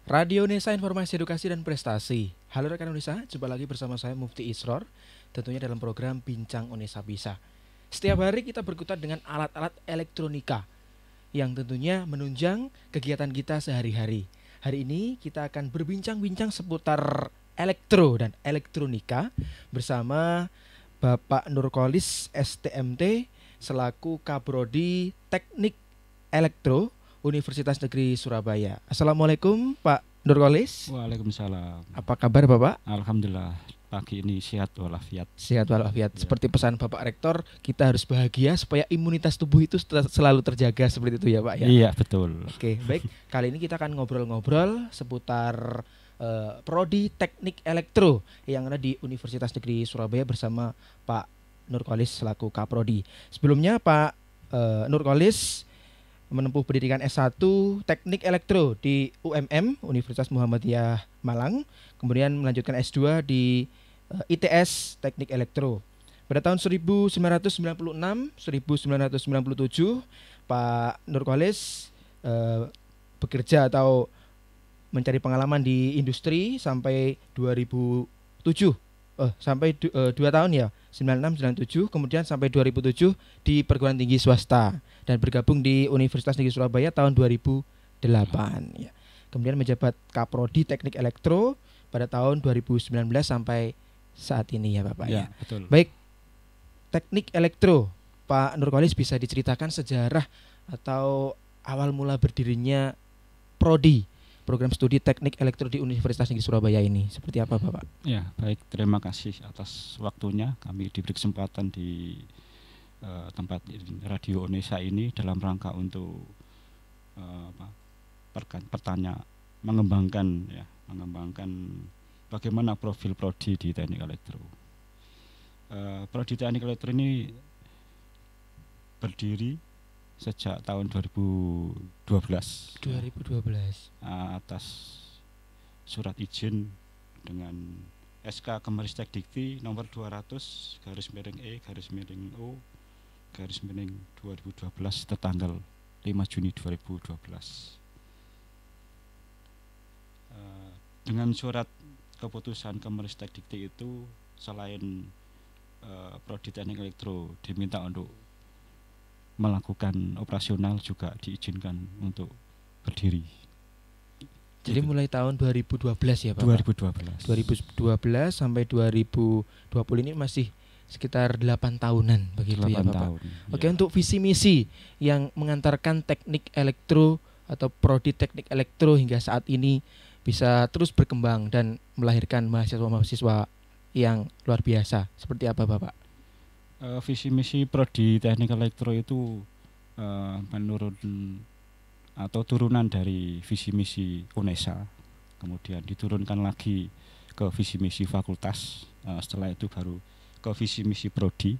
Radio Nesa Informasi Edukasi dan Prestasi. Halo rekan Unesa, jumpa lagi bersama saya Mufti Isror, tentunya dalam program Bincang Unesa Bisa. Setiap hari kita berkutat dengan alat-alat elektronika yang tentunya menunjang kegiatan kita sehari-hari. Hari ini kita akan berbincang-bincang seputar elektro dan elektronika bersama Bapak Nurkolis STMT selaku Kaprodi Teknik Elektro Universitas Negeri Surabaya. Assalamualaikum Pak Nurkolis. Waalaikumsalam. Apa kabar Bapak? Alhamdulillah pagi ini sehat walafiat. Sehat walafiat. Ya. Seperti pesan Bapak Rektor, kita harus bahagia supaya imunitas tubuh itu selalu terjaga seperti itu ya Pak ya. Iya betul. Oke, baik. Kali ini kita akan ngobrol-ngobrol seputar Prodi Teknik Elektro yang ada di Universitas Negeri Surabaya bersama Pak Nurkolis selaku Kaprodi. Sebelumnya Pak Nurkolis menempuh pendidikan S1 Teknik Elektro di UMM Universitas Muhammadiyah Malang, kemudian melanjutkan S2 di ITS Teknik Elektro. Pada tahun 1996-1997 Pak Nurkolis bekerja atau mencari pengalaman di industri sampai 2007. Sampai 2 tahun ya, 96-97, kemudian sampai 2007 di perguruan tinggi swasta dan bergabung di Universitas Negeri Surabaya tahun 2008 ya. Kemudian menjabat Kaprodi Teknik Elektro pada tahun 2019 sampai saat ini ya Bapak ya. Betul. Baik, Teknik Elektro, Pak Nurkolis bisa diceritakan sejarah atau awal mula berdirinya Prodi Program Studi Teknik Elektro di Universitas Negeri Surabaya ini seperti apa Bapak? Ya, baik, terima kasih atas waktunya. Kami diberi kesempatan di tempat Radio Unesa ini dalam rangka untuk mengembangkan bagaimana profil prodi di Teknik Elektro. Prodi Teknik Elektro ini berdiri sejak tahun 2012 atas surat izin dengan SK Kemeristek Dikti nomor 200/E/O/2012 tertanggal 5 Juni 2012. Dengan surat keputusan Kemeristek Dikti itu, selain Prodi Teknik Elektro diminta untuk melakukan operasional, juga diizinkan untuk berdiri. Jadi gitu. mulai tahun 2012 ya Pak? 2012 sampai 2020 ini masih sekitar 8 tahunan begitu 8 ya Bapak? tahun. Oke, Ya. untuk visi misi yang mengantarkan Teknik Elektro atau Prodi Teknik Elektro hingga saat ini bisa terus berkembang dan melahirkan mahasiswa-mahasiswa yang luar biasa, seperti apa Bapak? Visi misi Prodi Teknik Elektro itu menurut atau turunan dari visi misi UNESA, kemudian diturunkan lagi ke visi misi fakultas, setelah itu baru ke visi misi prodi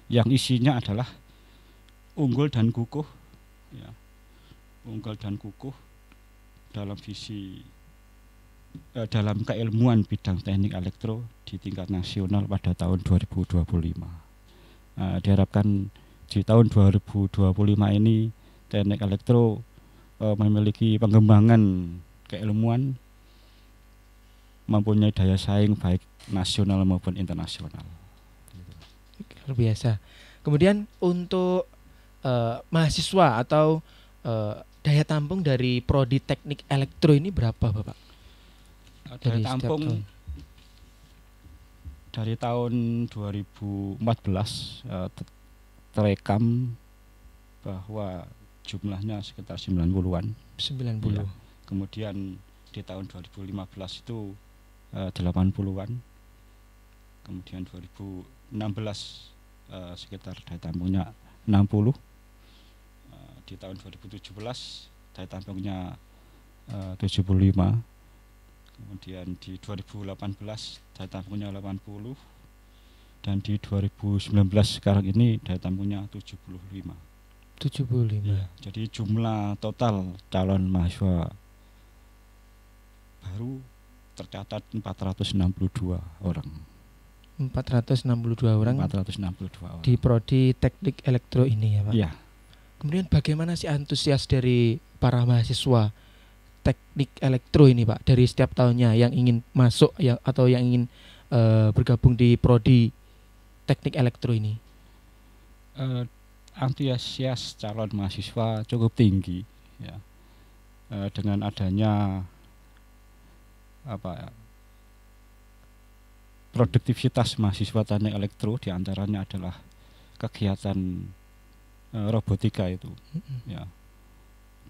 yang isinya adalah unggul dan kukuh dalam visi dalam keilmuan bidang teknik elektro di tingkat nasional pada tahun 2025. Diharapkan di tahun 2025 ini teknik elektro memiliki pengembangan keilmuan, mempunyai daya saing baik nasional maupun internasional. Luar biasa. Kemudian untuk mahasiswa atau daya tampung dari Prodi Teknik Elektro ini berapa Bapak? Daya tampung dari tahun 2014 terekam bahwa jumlahnya sekitar 90-an. 90. Ya. Kemudian di tahun 2015 itu 80-an. Kemudian 2016 sekitar daya tampungnya 60. Di tahun 2017 daya tampungnya 75. Kemudian di 2018 daya tampungnya 80, dan di 2019 sekarang ini daya tampungnya 75. Ya, jadi jumlah total calon mahasiswa baru tercatat 462 orang. 462 orang di orang Prodi Teknik Elektro ini ya Pak? Ya. Kemudian bagaimana sih antusias dari para mahasiswa teknik elektro ini Pak, dari setiap tahunnya yang ingin masuk atau yang ingin bergabung di prodi teknik elektro ini? Antusias calon mahasiswa cukup tinggi ya. Dengan adanya produktivitas mahasiswa teknik elektro, diantaranya adalah kegiatan robotika itu ya,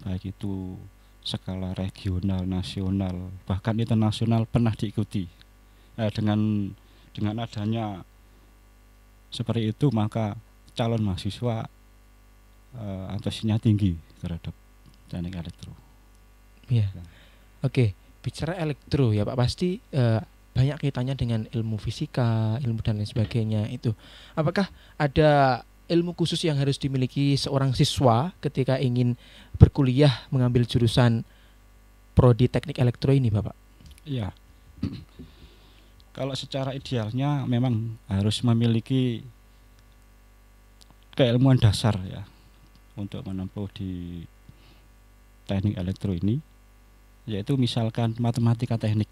baik itu skala regional, nasional, bahkan internasional pernah diikuti. Dengan adanya seperti itu, maka calon mahasiswa antusiasnya tinggi terhadap teknik elektro. Ya. Oke, bicara elektro ya Pak, pasti banyak kaitannya dengan ilmu fisika, ilmu dan lain sebagainya itu. Apakah ada ilmu khusus yang harus dimiliki seorang siswa ketika ingin berkuliah mengambil jurusan prodi teknik elektro ini, Bapak? Iya. Kalau secara idealnya memang harus memiliki keilmuan dasar ya untuk menempuh di teknik elektro ini, yaitu misalkan matematika teknik.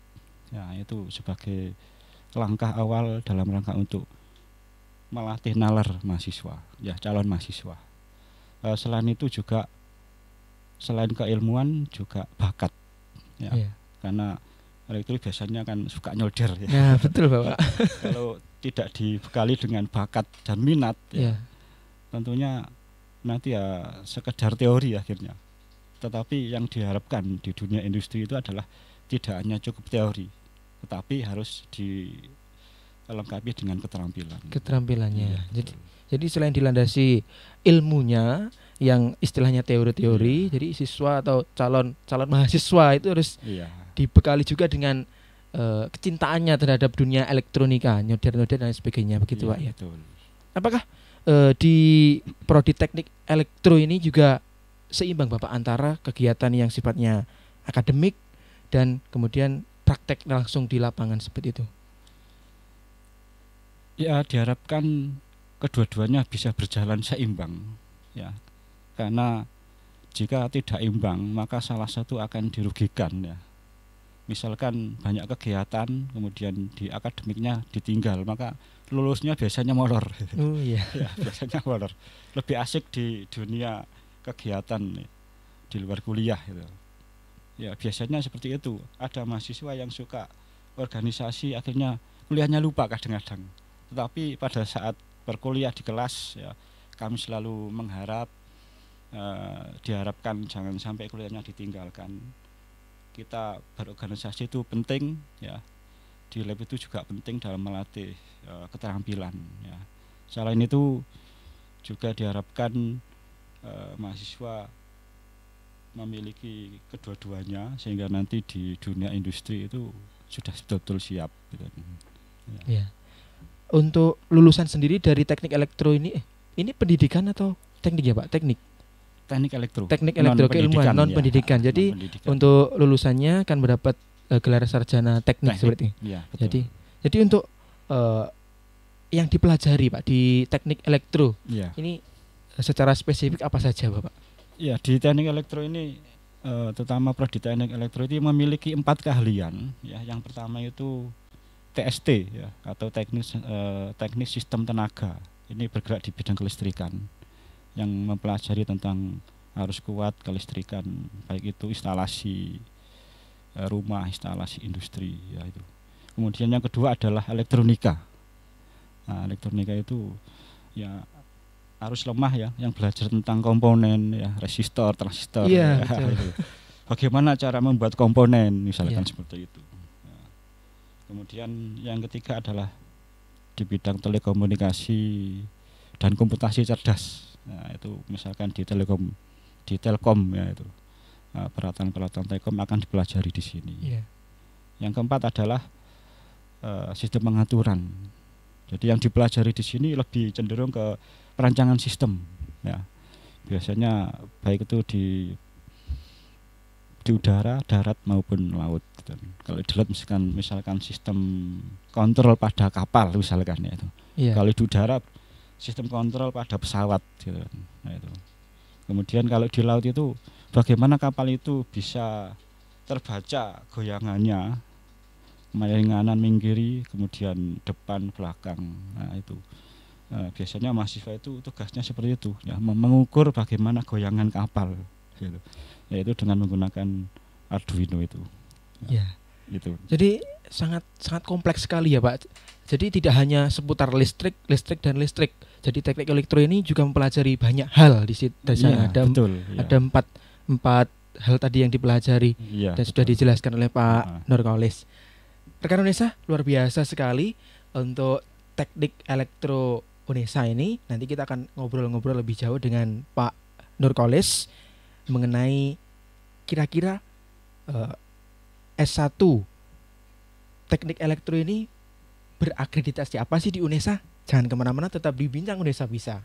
Ya, itu sebagai langkah awal dalam rangka untuk melatih nalar mahasiswa, ya calon mahasiswa. Selain itu juga, selain keilmuan juga bakat, ya. Yeah. Karena elektro biasanya kan suka nyolder, ya. Nah, betul Bapak. Kalau tidak dibekali dengan bakat dan minat, ya, tentunya nanti ya sekedar teori akhirnya. Tetapi yang diharapkan di dunia industri itu adalah tidak hanya cukup teori, tetapi harus dilengkapi dengan keterampilannya. Ya, jadi selain dilandasi ilmunya yang istilahnya teori-teori, jadi siswa atau calon mahasiswa itu harus dibekali juga dengan kecintaannya terhadap dunia elektronika, nyodar-nyodar dan sebagainya, begitu Pak ya. Betul. Apakah di prodi teknik elektro ini juga seimbang Bapak antara kegiatan yang sifatnya akademik dan kemudian praktek langsung di lapangan seperti itu? Ya, diharapkan kedua-duanya bisa berjalan seimbang ya, karena jika tidak imbang maka salah satu akan dirugikan ya. Misalkan banyak kegiatan kemudian di akademiknya ditinggal, maka lulusnya biasanya molor. Oh iya. Ya, biasanya molor. Lebih asik di dunia kegiatan di luar kuliah gitu. Ya, biasanya seperti itu. Ada mahasiswa yang suka organisasi, akhirnya kuliahnya lupa kadang-kadang. Tetapi pada saat berkuliah di kelas ya, kami selalu mengharap diharapkan jangan sampai kuliahnya ditinggalkan. Kita berorganisasi itu penting ya. Di lab itu juga penting dalam melatih keterampilan ya. Selain itu juga diharapkan mahasiswa memiliki kedua-duanya sehingga nanti di dunia industri itu sudah betul-betul siap gitu. Ya. Untuk lulusan sendiri dari teknik elektro ini pendidikan atau teknik ya Pak? Teknik elektro keilmuan non pendidikan. Jadi non-pendidikan. Untuk lulusannya akan mendapat gelar sarjana teknik seperti ini. Ya, jadi untuk yang dipelajari Pak di teknik elektro ini secara spesifik apa saja Bapak? Ya, di teknik elektro ini terutama prodi teknik elektro ini memiliki 4 keahlian ya. Yang pertama itu TST ya, atau teknik sistem tenaga. Ini bergerak di bidang kelistrikan yang mempelajari tentang arus kuat kelistrikan, baik itu instalasi rumah, instalasi industri ya itu. Kemudian yang kedua adalah elektronika. Nah, elektronika itu ya arus lemah ya, yang belajar tentang komponen ya, resistor, transistor. Ya, bagaimana cara membuat komponen misalkan seperti itu. Ya. Kemudian yang ketiga adalah di bidang telekomunikasi dan komputasi cerdas. Nah, itu misalkan di telkom ya itu. Peralatan-peralatan telekom akan dipelajari di sini. Yeah. Yang keempat adalah sistem pengaturan. Jadi yang dipelajari di sini lebih cenderung ke perancangan sistem ya. Biasanya baik itu di udara, darat maupun laut gitu. Kalau di darat misalkan sistem kontrol pada kapal misalkan ya itu. Yeah. Kalau di udara sistem kontrol pada pesawat gitu. Nah, itu. Kemudian kalau di laut itu bagaimana kapal itu bisa terbaca goyangannya, kanan kiri, kemudian depan belakang. Nah itu biasanya mahasiswa itu tugasnya seperti itu ya, mengukur bagaimana goyangan kapal gitu. Yaitu dengan menggunakan Arduino itu. Ya. Gitu. Jadi sangat kompleks sekali ya Pak. Jadi tidak hanya seputar listrik dan listrik. Jadi teknik elektro ini juga mempelajari banyak hal di situ. Ya, Ada betul, ada empat hal tadi yang dipelajari ya, dan sudah dijelaskan oleh Pak Nurkolis. Rekan Unesa, luar biasa sekali untuk teknik elektro Unesa ini. Nanti kita akan ngobrol-ngobrol lebih jauh dengan Pak Nurkolis mengenai kira-kira S1 teknik elektro ini berakreditasi apa sih di Unesa? Jangan kemana-mana, tetap di Bincang Unesa Bisa.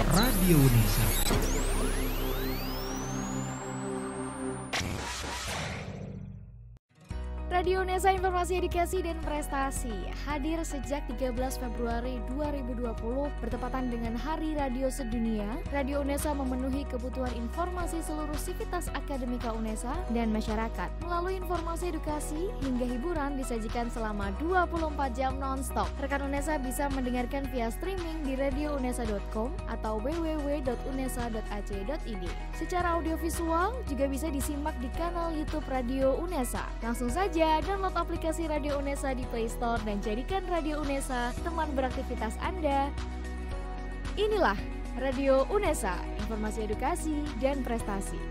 Radio Unesa. Radio Unesa, informasi edukasi dan prestasi, hadir sejak 13 Februari 2020 bertepatan dengan Hari Radio Sedunia. Radio Unesa memenuhi kebutuhan informasi seluruh sivitas akademika Unesa dan masyarakat. Melalui informasi edukasi hingga hiburan disajikan selama 24 jam non-stop. Rekan Unesa bisa mendengarkan via streaming di radiounesa.com atau www.unesa.ac.id. Secara audiovisual juga bisa disimak di kanal YouTube Radio Unesa. Langsung saja download aplikasi Radio Unesa di Play Store dan jadikan Radio Unesa teman beraktivitas Anda. Inilah Radio Unesa, informasi edukasi dan prestasi.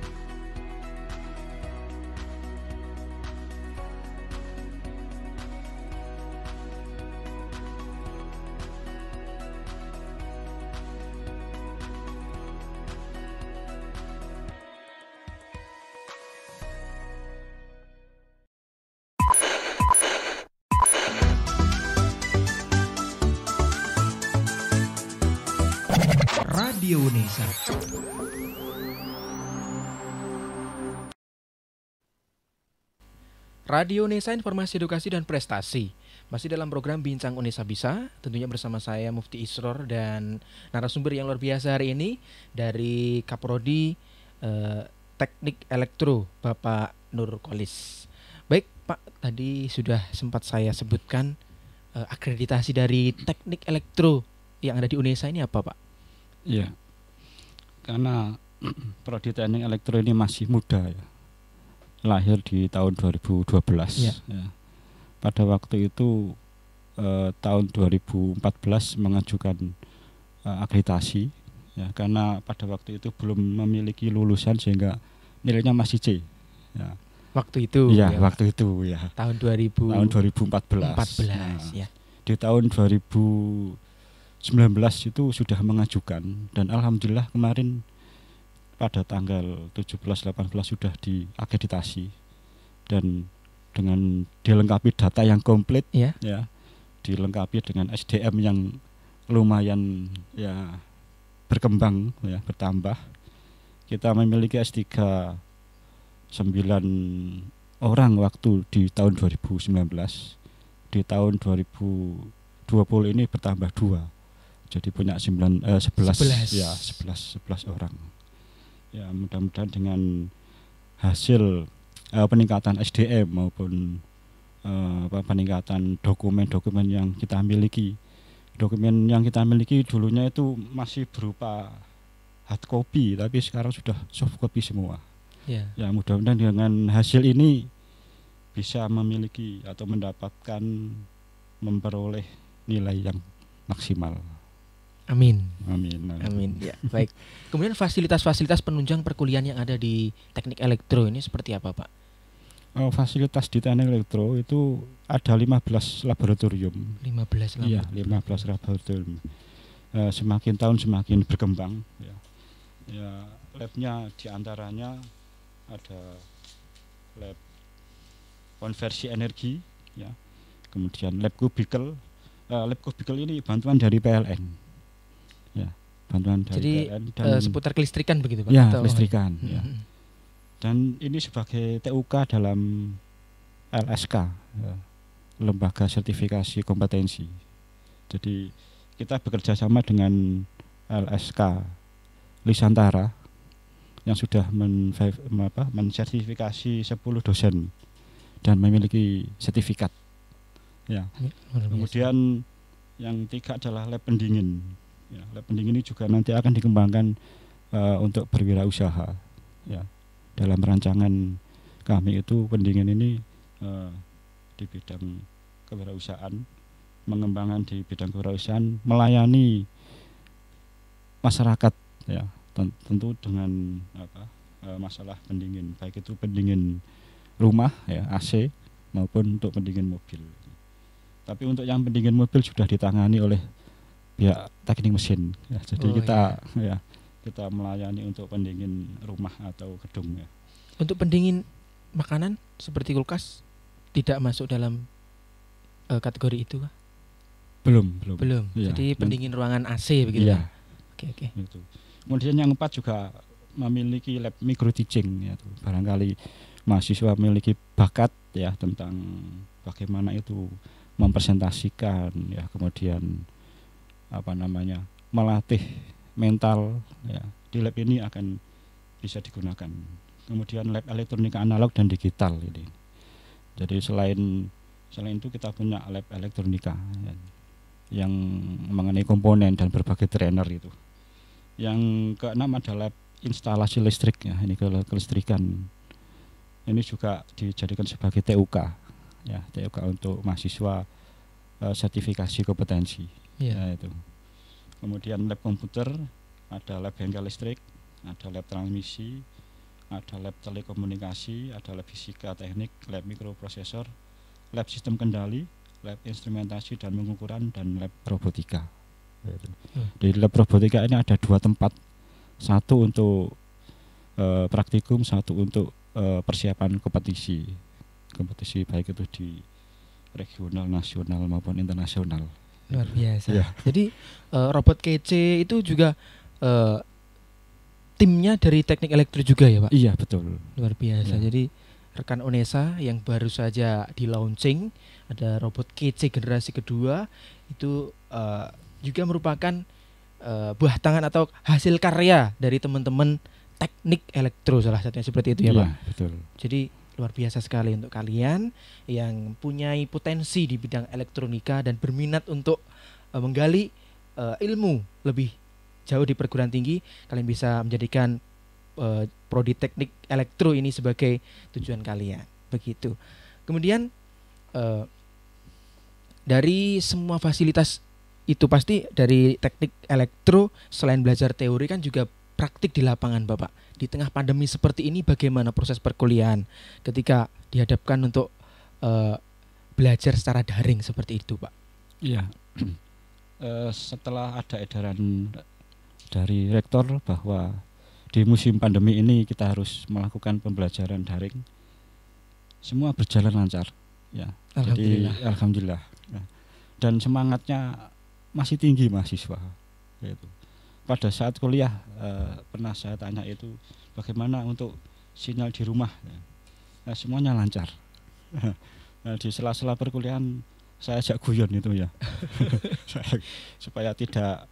Radio Unesa. Radio Unesa, informasi edukasi dan prestasi. Masih dalam program Bincang Unesa Bisa, tentunya bersama saya Mufti Isror dan narasumber yang luar biasa hari ini dari Kaprodi Teknik Elektro, Bapak Nurkolis. Baik Pak, tadi sudah sempat saya sebutkan akreditasi dari Teknik Elektro yang ada di Unesa ini apa Pak? Iya, karena Prodi Teknik Elektro ini masih muda ya, lahir di tahun 2012 ya. Pada waktu itu tahun 2014 mengajukan akreditasi ya, karena pada waktu itu belum memiliki lulusan sehingga nilainya masih C ya. Waktu itu ya, waktu itu ya, tahun 2014 ya. Di tahun 2019 itu sudah mengajukan dan alhamdulillah kemarin pada tanggal 17-18 sudah diakreditasi dan dengan dilengkapi data yang komplit ya, dilengkapi dengan SDM yang lumayan ya berkembang ya, bertambah. Kita memiliki S3 9 orang waktu di tahun 2019. Di tahun 2020 ini bertambah 2. Jadi punya 11 orang. Ya, mudah-mudahan dengan hasil peningkatan SDM maupun peningkatan dokumen-dokumen yang kita miliki. Dokumen yang kita miliki dulunya itu masih berupa hard copy, tapi sekarang sudah soft copy semua. Ya, mudah-mudahan dengan hasil ini bisa memiliki atau mendapatkan memperoleh nilai yang maksimal. Amin. Ya. Baik. Kemudian fasilitas-fasilitas penunjang perkuliahan yang ada di Teknik Elektro ini seperti apa, Pak? Fasilitas di Teknik Elektro itu ada 15 laboratorium. 15 laboratorium. Iya, 15 laboratorium. Semakin tahun semakin berkembang. Ya, labnya diantaranya ada lab konversi energi, ya. Kemudian lab kubikel. Lab kubikel ini bantuan dari PLN, ya, bantuan dari Jadi PLN dan seputar kelistrikan begitu Pak? ya Atau- kelistrikan, ya. Mhm. Dan ini sebagai TUK dalam LSK, ya, lembaga sertifikasi kompetensi. Jadi kita bekerja sama dengan LSK Lisantara yang sudah mensertifikasi 10 dosen dan memiliki sertifikat. Ya. Luar biasa. Kemudian yang 3 adalah lab pendingin. Ya, lab pendingin ini juga nanti akan dikembangkan untuk berwirausaha. Ya. Dalam rancangan kami itu pendingin ini di bidang kewirausahaan, mengembangkan di bidang kewirausahaan, melayani masyarakat, ya, tentu dengan masalah pendingin, baik itu pendingin rumah, ya, AC, maupun untuk pendingin mobil. Tapi untuk yang pendingin mobil sudah ditangani oleh pihak teknik mesin, ya. Jadi kita melayani untuk pendingin rumah atau gedung, ya. Untuk pendingin makanan seperti kulkas tidak masuk dalam kategori itu Pak? Belum. Ya. Jadi pendingin ruangan AC begitu. Iya. Oke. Gitu. Kemudian yang 4 juga memiliki lab micro teaching, ya, tuh. Barangkali mahasiswa memiliki bakat, ya, tentang bagaimana itu mempresentasikan, ya, kemudian melatih mental, ya. Di lab ini akan bisa digunakan. Kemudian lab elektronika analog dan digital ini. Jadi selain itu kita punya lab elektronika, ya, yang mengenai komponen dan berbagai trainer itu. Yang ke-6 adalah instalasi listrik, ya, ini kelistrikan. Ini juga dijadikan sebagai TUK, ya, TUK untuk mahasiswa sertifikasi kompetensi. Iya. Ya, itu. Kemudian lab komputer, ada lab bengkel listrik, ada lab transmisi, ada lab telekomunikasi, ada lab fisika teknik, lab mikroprosesor, lab sistem kendali, lab instrumentasi dan pengukuran, dan lab robotika. Di lab robotika ini ada 2 tempat, satu untuk praktikum, satu untuk persiapan kompetisi baik itu di regional, nasional maupun internasional. Luar biasa. Ya. Jadi robot kece itu juga timnya dari teknik elektro juga ya Pak? Iya, betul. Luar biasa. Ya. Jadi rekan Unesa yang baru saja di launching ada robot kece generasi kedua itu juga merupakan buah tangan atau hasil karya dari teman-teman teknik elektro, salah satunya seperti itu ya Pak. Betul. Jadi luar biasa sekali untuk kalian yang punya potensi di bidang elektronika dan berminat untuk menggali ilmu lebih jauh di perguruan tinggi, kalian bisa menjadikan prodi teknik elektro ini sebagai tujuan kalian. Begitu. Kemudian dari semua fasilitas itu pasti dari teknik elektro selain belajar teori kan juga praktik di lapangan Bapak. Di tengah pandemi seperti ini bagaimana proses perkuliahan ketika dihadapkan untuk belajar secara daring seperti itu Pak? Iya. Setelah ada edaran dari rektor bahwa di musim pandemi ini kita harus melakukan pembelajaran daring, semua berjalan lancar, ya. Alhamdulillah. Jadi alhamdulillah. Ya. Dan semangatnya masih tinggi mahasiswa. Yaitu. Pada saat kuliah pernah saya tanya itu bagaimana untuk sinyal di rumah, ya. Nah, semuanya lancar. Nah, di sela-sela perkuliahan saya ajak guyon itu ya, supaya tidak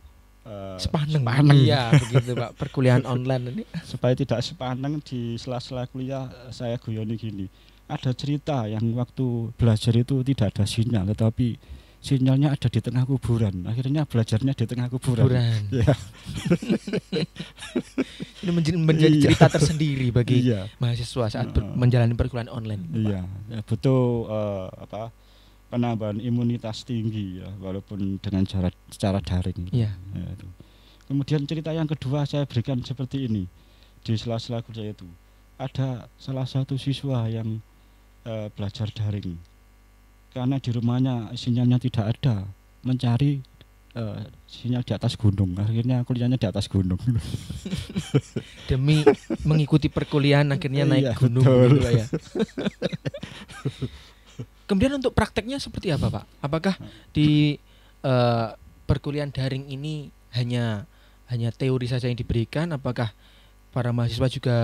Sepaneng. sepaneng. Iya, begitu Pak. Perkuliahan online ini. Supaya tidak sepaneng, di sela-sela kuliah saya guyoni gini. Ada cerita yang waktu belajar itu tidak ada sinyal, tetapi sinyalnya ada di tengah kuburan. Akhirnya belajarnya di tengah kuburan. Ya. Ini menjadi cerita tersendiri bagi Iya. mahasiswa saat menjalani perkuliahan online. Iya, ya, butuh penambahan imunitas tinggi, ya, walaupun dengan secara daring. Iya. Ya, itu. Kemudian cerita yang kedua saya berikan seperti ini. Di sela-sela kuliah itu ada salah satu siswa yang belajar daring karena di rumahnya sinyalnya tidak ada, mencari sinyal di atas gunung. Akhirnya kuliahnya di atas gunung. Demi mengikuti perkuliahan akhirnya naik Iya, gunung betul. gitu Pak, ya. Kemudian untuk prakteknya seperti apa Pak? Apakah di perkuliahan daring ini hanya teori saja yang diberikan? Apakah para mahasiswa juga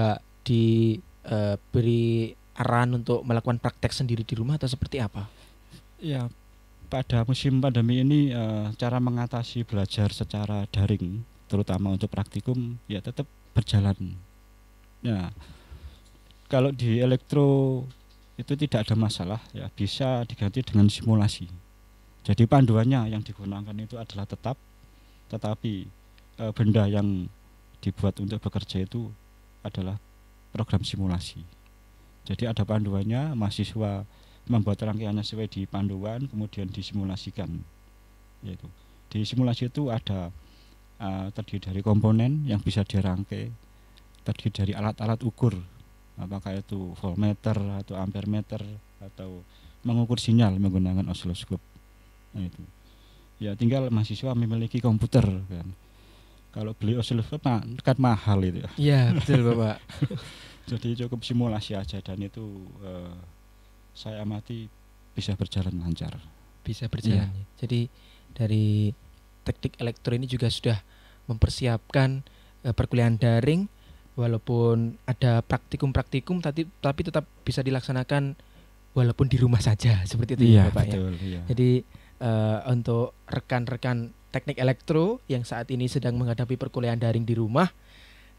diberi arahan untuk melakukan praktek sendiri di rumah atau seperti apa? Ya, pada musim pandemi ini cara mengatasi belajar secara daring, terutama untuk praktikum, ya tetap berjalan. Ya, kalau di elektro itu tidak ada masalah, ya bisa diganti dengan simulasi. Jadi panduannya yang digunakan itu adalah tetapi benda yang dibuat untuk bekerja itu adalah program simulasi. Jadi ada panduannya, mahasiswa membuat rangkaiannya sesuai di panduan, kemudian disimulasikan. Yaitu di simulasi itu ada terdiri dari komponen yang bisa dirangkai, terdiri dari alat-alat ukur, apakah itu voltmeter atau ampermeter atau mengukur sinyal menggunakan osiloskop. Nah itu. Ya tinggal mahasiswa memiliki komputer kan. Kalau beli osiloskop kan mahal itu ya. Iya, betul Bapak. Jadi cukup simulasi aja dan itu saya amati bisa berjalan lancar. Bisa berjalan. Ya. Jadi dari teknik elektro ini juga sudah mempersiapkan perkuliahan daring, walaupun ada praktikum tapi tetap bisa dilaksanakan walaupun di rumah saja seperti itu ya Bapak betul, ya. Iya. Jadi untuk rekan-rekan teknik elektro yang saat ini sedang menghadapi perkuliahan daring di rumah,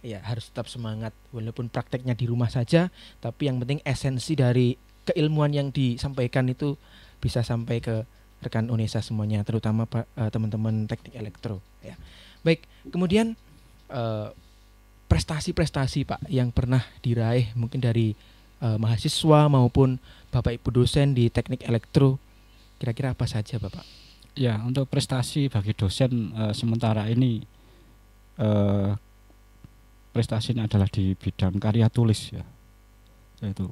ya harus tetap semangat walaupun prakteknya di rumah saja, tapi yang penting esensi dari keilmuan yang disampaikan itu bisa sampai ke rekan UNESA semuanya, terutama teman-teman teknik elektro ya. Baik, kemudian prestasi-prestasi Pak yang pernah diraih mungkin dari mahasiswa maupun Bapak Ibu dosen di teknik elektro, kira-kira apa saja Bapak? Ya, untuk prestasi bagi dosen sementara ini prestasinya adalah di bidang karya tulis ya. Yaitu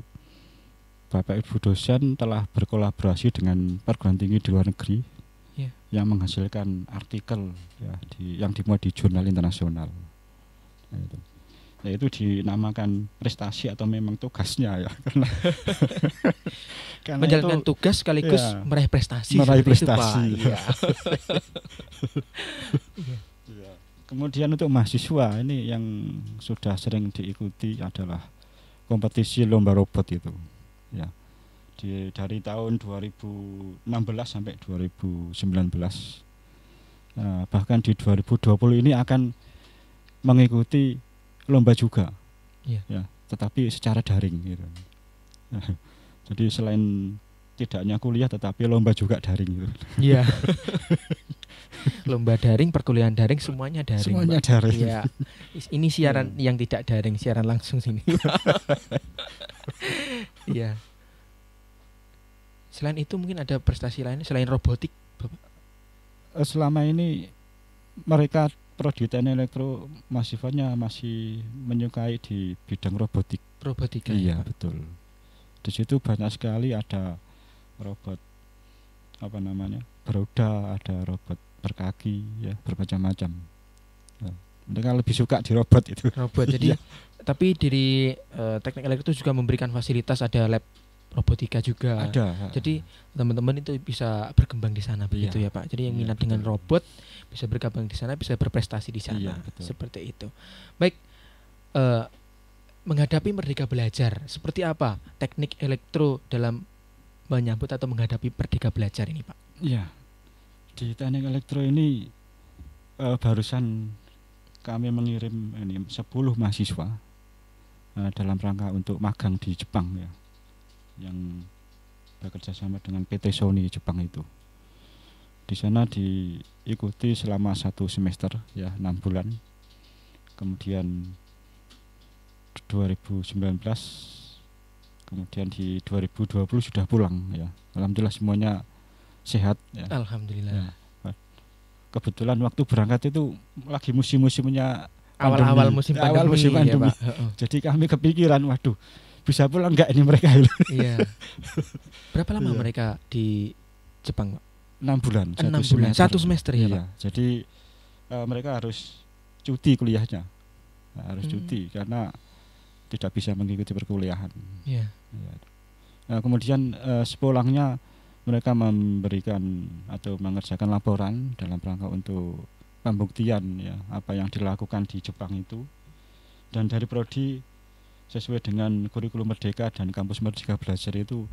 Bapak Ibu dosen telah berkolaborasi dengan perguruan tinggi di luar negeri yang menghasilkan artikel ya yang dimuat di jurnal internasional. Itu dinamakan prestasi atau memang tugasnya ya karena menjalankan tugas sekaligus ya, meraih prestasi. Meraih prestasi. Itu, Pak. Ya. Kemudian untuk mahasiswa ini yang sudah sering diikuti adalah kompetisi lomba robot itu. Ya. Dari tahun 2016 sampai 2019. Bahkan di 2020 ini akan mengikuti lomba juga. Ya, tetapi secara daring gitu. Jadi selain tidaknya kuliah tetapi lomba juga daring gitu. Iya. Lomba daring, perkuliahan daring, semuanya daring. Semuanya daring. Iya. Ini siaran yang tidak daring, siaran langsung sini. Iya. Selain itu mungkin ada prestasi lain selain robotik, Bapak? Selama ini mereka prodi teknik elektro mahasiswanya masih menyukai di bidang robotik. Robotika. Iya, betul. Di situ banyak sekali ada robot beroda, ada robot berkaki ya, bermacam-macam. Nah, mereka lebih suka di robot itu. Robot. Jadi tapi di teknik elektro juga memberikan fasilitas, ada lab robotika juga. Ada. Jadi teman-teman itu bisa berkembang di sana begitu ya Pak. Jadi yang minat dengan robot bisa berkembang di sana, bisa berprestasi di sana. Seperti itu. Baik, menghadapi Merdeka Belajar, seperti apa teknik elektro dalam menyambut atau menghadapi Merdeka Belajar ini Pak? Iya. Di teknik elektro ini barusan kami mengirim 10 mahasiswa dalam rangka untuk magang di Jepang ya, yang bekerja sama dengan PT Sony Jepang itu. Di sana diikuti selama 1 semester ya, 6 bulan. Kemudian 2019, kemudian di 2020 sudah pulang ya. Alhamdulillah semuanya sehat ya. Alhamdulillah. Ya. Kebetulan waktu berangkat itu lagi musim-musimnya awal-awal musim pandemi, ya, Pak. Jadi kami kepikiran, waduh, bisa pulang enggak ini mereka? Iya. Berapa lama mereka di Jepang, Pak? 6 bulan. 6 bulan. Satu semester ya, iya. Pak. Jadi mereka harus cuti kuliahnya. Harus cuti karena tidak bisa mengikuti perkuliahan. Iya. Ya. Nah, kemudian sepulangnya mereka memberikan atau mengerjakan laporan dalam rangka untuk pembuktian ya apa yang dilakukan di Jepang itu. Dan dari prodi sesuai dengan kurikulum Merdeka dan kampus Merdeka Belajar itu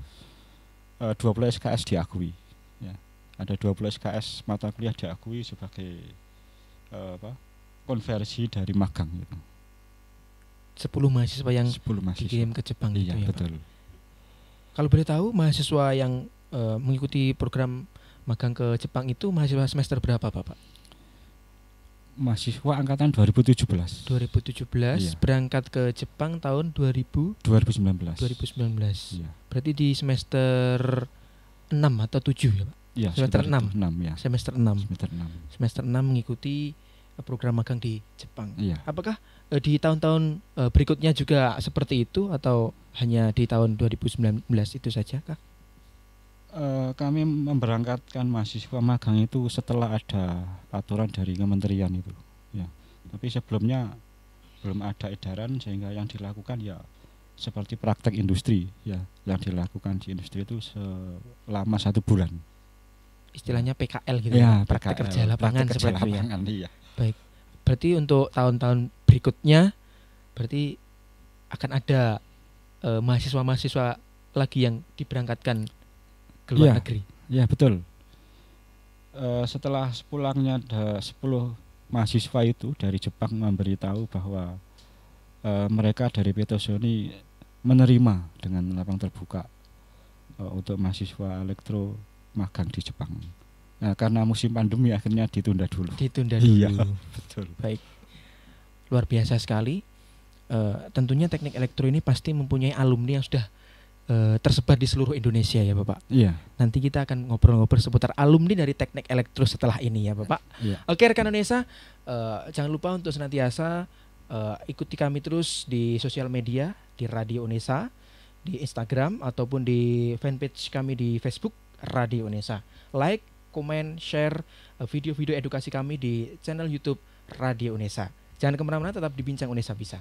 20 SKS diakui. Ya. Ada 20 SKS mata kuliah diakui sebagai konversi dari magang gitu. 10 mahasiswa yang 10 mahasiswa dikirim ke Jepang iya, gitu ya, betul. Pak. Kalau boleh tahu mahasiswa yang mengikuti program magang ke Jepang itu mahasiswa semester berapa, Pak? Mahasiswa angkatan 2017. 2017 iya. Berangkat ke Jepang tahun 2019. 2019. Iya. Berarti di semester 6 atau 7 ya, Pak? Iya, semester 6. 6 ya. Semester 6. Semester 6 Mengikuti program magang di Jepang. Iya. Apakah di tahun-tahun berikutnya juga seperti itu atau hanya di tahun 2019 itu saja kah? Kami memberangkatkan mahasiswa magang itu setelah ada aturan dari kementerian itu ya. Tapi sebelumnya belum ada edaran sehingga yang dilakukan ya seperti praktek industri ya, yang dilakukan di industri itu selama 1 bulan. Istilahnya PKL gitu ya, praktek kerja lapangan seperti itu ya. Iya. Baik. Berarti untuk tahun-tahun berikutnya berarti akan ada mahasiswa-mahasiswa lagi yang diberangkatkan ke luar negeri. Ya, betul. Setelah pulangnya ada 10 mahasiswa itu dari Jepang memberitahu bahwa mereka dari Petosoni menerima dengan lapang terbuka untuk mahasiswa elektro magang di Jepang. Nah, karena musim pandemi akhirnya ditunda dulu. Iya, betul. Baik. Luar biasa sekali. Tentunya teknik elektro ini pasti mempunyai alumni yang sudah tersebar di seluruh Indonesia ya, Bapak. Iya. Nanti kita akan ngobrol-ngobrol seputar alumni dari teknik elektro setelah ini ya, Bapak. Iya. Oke, rekan Indonesia, jangan lupa untuk senantiasa ikuti kami terus di sosial media, di Radio Unesa, di Instagram ataupun di fanpage kami di Facebook Radio Unesa. Like, komen, share video-video edukasi kami di channel YouTube Radio Unesa. Jangan kemana-mana, tetap di Bincang Unesa Bisa.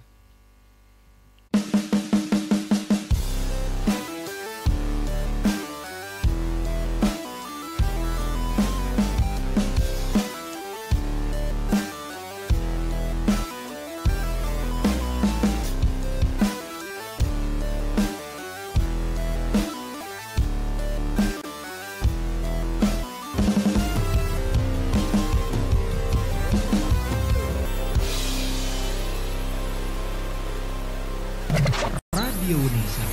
Radio Unesa.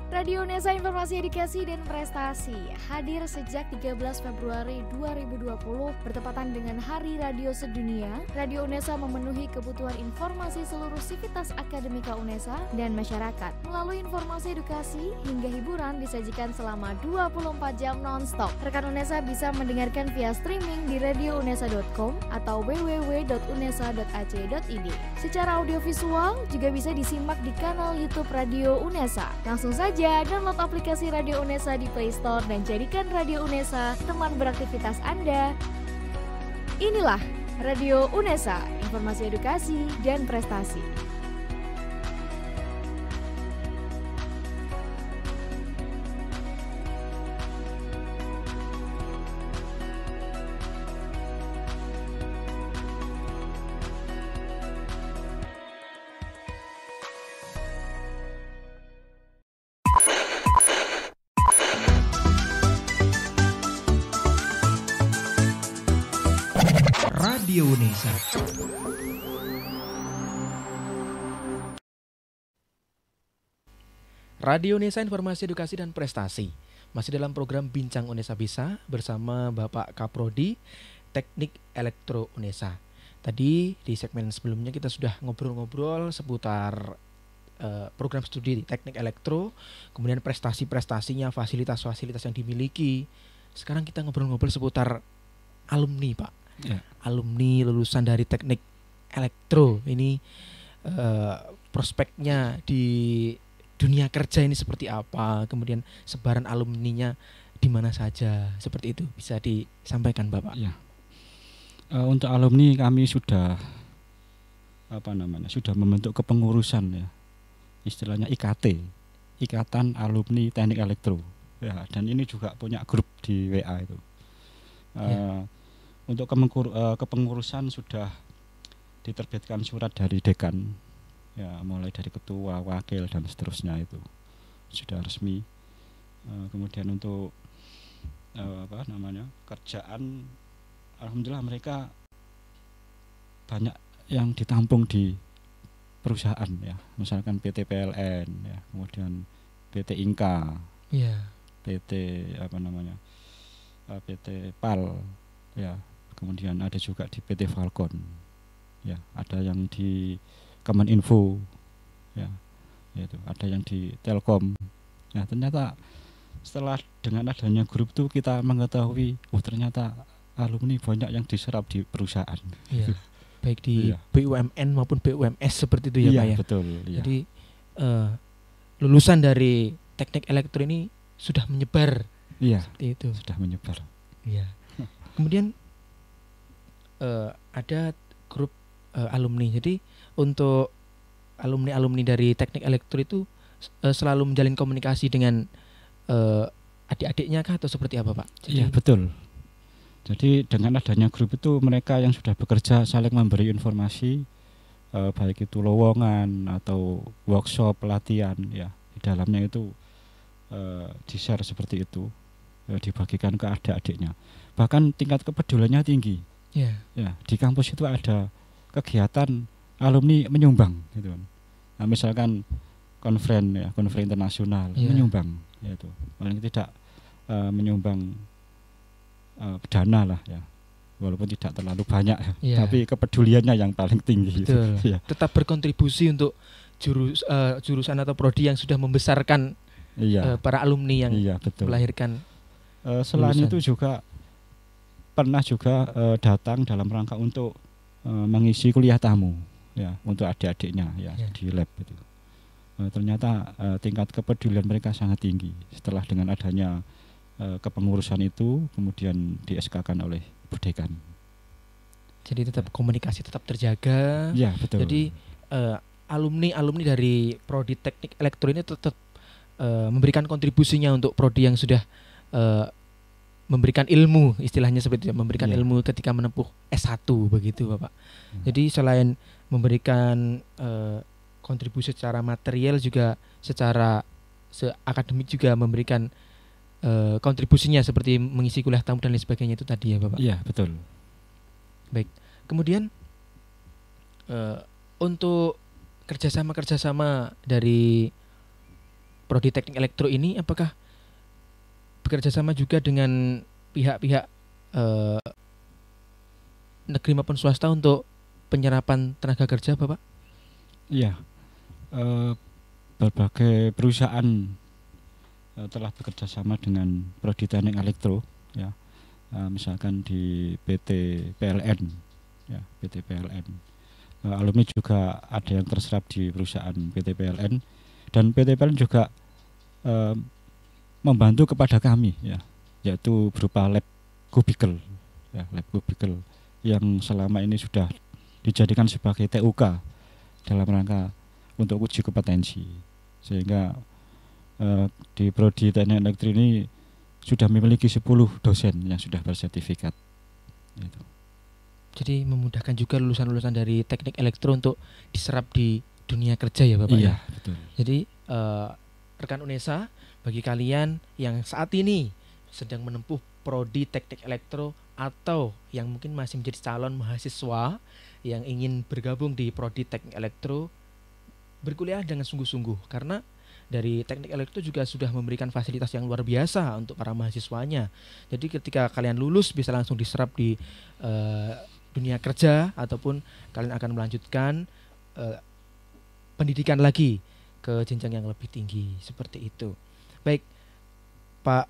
Radio Unesa, informasi edukasi dan prestasi hadir sejak 13 Februari 2020 bertepatan dengan Hari Radio Sedunia. Radio Unesa memenuhi kebutuhan informasi seluruh sivitas akademika Unesa dan masyarakat. Melalui informasi edukasi hingga hiburan disajikan selama 24 jam non-stop. Rekan Unesa bisa mendengarkan via streaming di radiounesa.com atau www.unesa.ac.id. Secara audiovisual juga bisa disimak di kanal YouTube Radio Unesa. Langsung saja download aplikasi Radio Unesa di Play Store dan jadikan Radio Unesa teman beraktivitas Anda. Inilah Radio Unesa, informasi edukasi dan prestasi. Radio Unesa. Radio Unesa, informasi edukasi dan prestasi. Masih dalam program Bincang Unesa Bisa bersama Bapak Kaprodi Teknik Elektro Unesa. Tadi di segmen sebelumnya kita sudah ngobrol-ngobrol seputar program studi teknik elektro, kemudian prestasi-prestasinya, fasilitas-fasilitas yang dimiliki. Sekarang kita ngobrol-ngobrol seputar alumni, Pak. Ya. Alumni lulusan dari teknik elektro ini prospeknya di dunia kerja ini seperti apa, kemudian sebaran alumninya di mana saja, seperti itu bisa disampaikan Bapak. Ya. Untuk alumni kami sudah sudah membentuk kepengurusan ya, istilahnya IKT, Ikatan Alumni Teknik Elektro ya, dan ini juga punya grup di WA itu. Untuk kepengurusan sudah diterbitkan surat dari dekan ya, mulai dari ketua, wakil dan seterusnya itu sudah resmi. Kemudian untuk kerjaan, alhamdulillah mereka banyak yang ditampung di perusahaan ya, misalkan PT PLN ya, kemudian PT Inka, PT PT PAL ya, kemudian ada juga di PT Falcon ya, ada yang di Kemeninfo ya, yaitu ada yang di Telkom. Nah ternyata setelah dengan adanya grup itu kita mengetahui, ternyata alumni banyak yang diserap di perusahaan. Iya. Baik di BUMN maupun BUMS seperti itu ya Pak ya. Betul. Iya. Jadi lulusan dari teknik elektro ini sudah menyebar. Iya. Seperti itu. Sudah menyebar. Iya. Kemudian ada grup alumni. Jadi untuk alumni dari teknik elektro itu selalu menjalin komunikasi dengan adik-adiknya kah atau seperti apa Pak? Iya betul. Jadi dengan adanya grup itu mereka yang sudah bekerja saling memberi informasi, baik itu lowongan atau workshop pelatihan ya, di dalamnya itu di-share seperti itu, dibagikan ke adik-adiknya. Bahkan tingkat kepeduliannya tinggi. Yeah. Ya, di kampus itu ada kegiatan alumni menyumbang gitu kan. Nah, misalkan konferensi internasional menyumbang, yaitu paling tidak menyumbang dana lah ya, walaupun tidak terlalu banyak ya, tapi kepeduliannya yang paling tinggi. Betul. Ya. Tetap berkontribusi untuk jurusan atau prodi yang sudah membesarkan para alumni yang melahirkan. Selain itu juga pernah juga datang dalam rangka untuk mengisi kuliah tamu ya, untuk adik-adiknya ya, di lab itu. Ternyata tingkat kepedulian mereka sangat tinggi setelah dengan adanya kepengurusan itu kemudian di SK-kan oleh Bu Dekan. Jadi tetap komunikasi tetap terjaga. Ya betul. Jadi alumni dari prodi teknik elektro ini tetap memberikan kontribusinya untuk prodi yang sudah memberikan ilmu, istilahnya seperti itu, memberikan ilmu ketika menempuh S1 begitu Bapak. Jadi selain memberikan kontribusi secara material juga secara akademik juga memberikan kontribusinya seperti mengisi kuliah tamu dan lain sebagainya itu tadi ya Bapak. Iya betul. Baik. Kemudian untuk kerjasama dari prodi teknik elektro ini apakah bekerjasama juga dengan pihak-pihak negeri maupun swasta untuk penyerapan tenaga kerja Bapak? Iya. Berbagai perusahaan telah bekerja sama dengan prodi teknik elektro ya, misalkan di PT PLN ya, PT PLN. Alumni juga ada yang terserap di perusahaan PT PLN, dan PT PLN juga membantu kepada kami ya, yaitu berupa lab kubikel ya, lab kubikel yang selama ini sudah dijadikan sebagai TUK dalam rangka untuk uji kompetensi, sehingga di prodi teknik elektro ini sudah memiliki 10 dosen yang sudah bersertifikat. Gitu. Jadi memudahkan juga lulusan-lulusan dari teknik elektro untuk diserap di dunia kerja ya Bapak. Iya, ya. Betul. Jadi rekan UNESA, bagi kalian yang saat ini sedang menempuh prodi teknik elektro atau yang mungkin masih menjadi calon mahasiswa yang ingin bergabung di prodi teknik elektro, berkuliah dengan sungguh-sungguh, karena dari teknik elektro juga sudah memberikan fasilitas yang luar biasa untuk para mahasiswanya. Jadi ketika kalian lulus bisa langsung diserap di dunia kerja, ataupun kalian akan melanjutkan pendidikan lagi ke jenjang yang lebih tinggi, seperti itu. Baik, Pak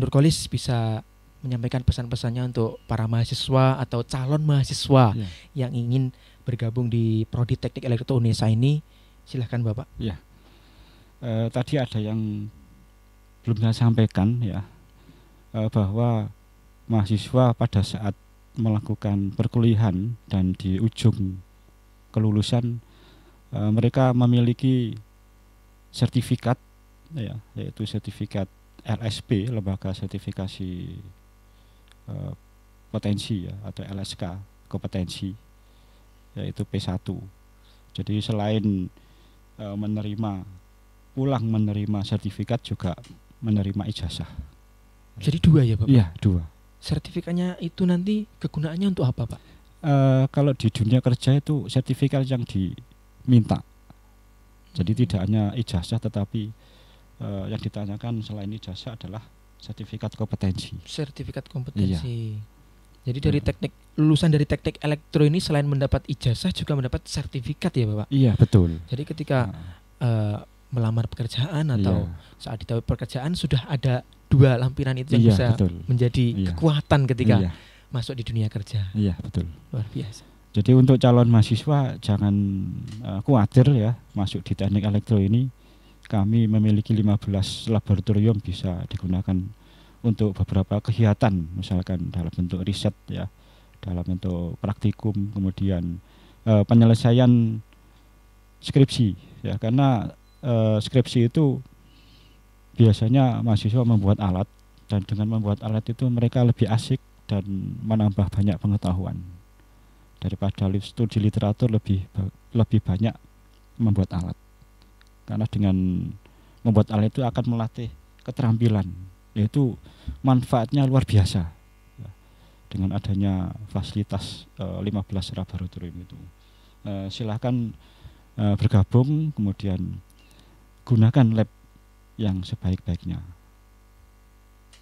Nurkolis bisa menyampaikan pesan-pesannya untuk para mahasiswa atau calon mahasiswa yang ingin bergabung di prodi teknik elektro UNESA ini. Silahkan Bapak. Ya. Tadi ada yang belum saya sampaikan ya, bahwa mahasiswa pada saat melakukan perkuliahan dan di ujung kelulusan mereka memiliki sertifikat ya, yaitu sertifikat LSP, lembaga sertifikasi potensi ya, atau LSK kompetensi, yaitu P1. Jadi selain menerima sertifikat juga menerima ijazah. Jadi 2 ya Bapak? Iya, 2. Sertifikatnya itu nanti kegunaannya untuk apa Pak? Kalau di dunia kerja itu sertifikat yang diminta. Jadi tidak hanya ijazah, tetapi yang ditanyakan selain ijazah adalah sertifikat kompetensi. Sertifikat kompetensi. Jadi dari lulusan dari teknik elektro ini selain mendapat ijazah juga mendapat sertifikat ya Bapak? Iya, betul. Jadi ketika melamar pekerjaan atau saat ditawar pekerjaan sudah ada 2 lampiran itu yang bisa menjadi kekuatan ketika masuk di dunia kerja. Iya, betul. Luar biasa. Jadi untuk calon mahasiswa jangan khawatir ya, masuk di teknik elektro ini kami memiliki 15 laboratorium bisa digunakan untuk beberapa kegiatan, misalkan dalam bentuk riset ya, dalam bentuk praktikum, kemudian penyelesaian skripsi ya, karena skripsi itu biasanya mahasiswa membuat alat, dan dengan membuat alat itu mereka lebih asik dan menambah banyak pengetahuan daripada studi literatur, lebih banyak membuat alat, karena dengan membuat alat itu akan melatih keterampilan, yaitu manfaatnya luar biasa ya, dengan adanya fasilitas 15 laboratorium itu. Silakan bergabung, kemudian gunakan lab yang sebaik-baiknya.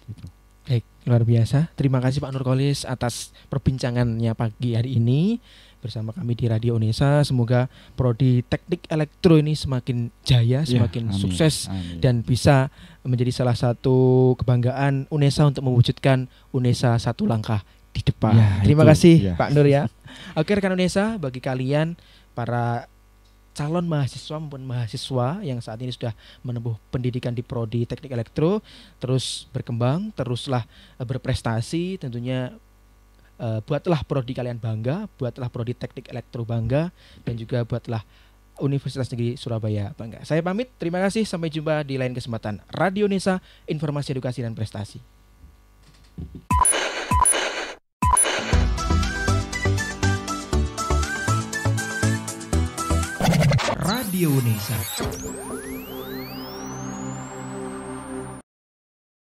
Gitu. Baik, luar biasa. Terima kasih Pak Nurkolis atas perbincangannya pagi hari ini bersama kami di Radio Unesa. Semoga prodi teknik elektro ini semakin jaya, semakin sukses, dan bisa menjadi salah satu kebanggaan Unesa untuk mewujudkan Unesa satu langkah di depan. Terima kasih Pak Nur ya. Oke rekan Unesa, bagi kalian para calon mahasiswa maupun mahasiswa yang saat ini sudah menempuh pendidikan di prodi teknik elektro, terus berkembang, teruslah berprestasi, tentunya buatlah prodi kalian bangga, buatlah prodi teknik elektro bangga, dan juga buatlah Universitas Negeri Surabaya bangga. Saya pamit, terima kasih, sampai jumpa di lain kesempatan. Radio Unesa, informasi edukasi dan prestasi. Radio Unesa.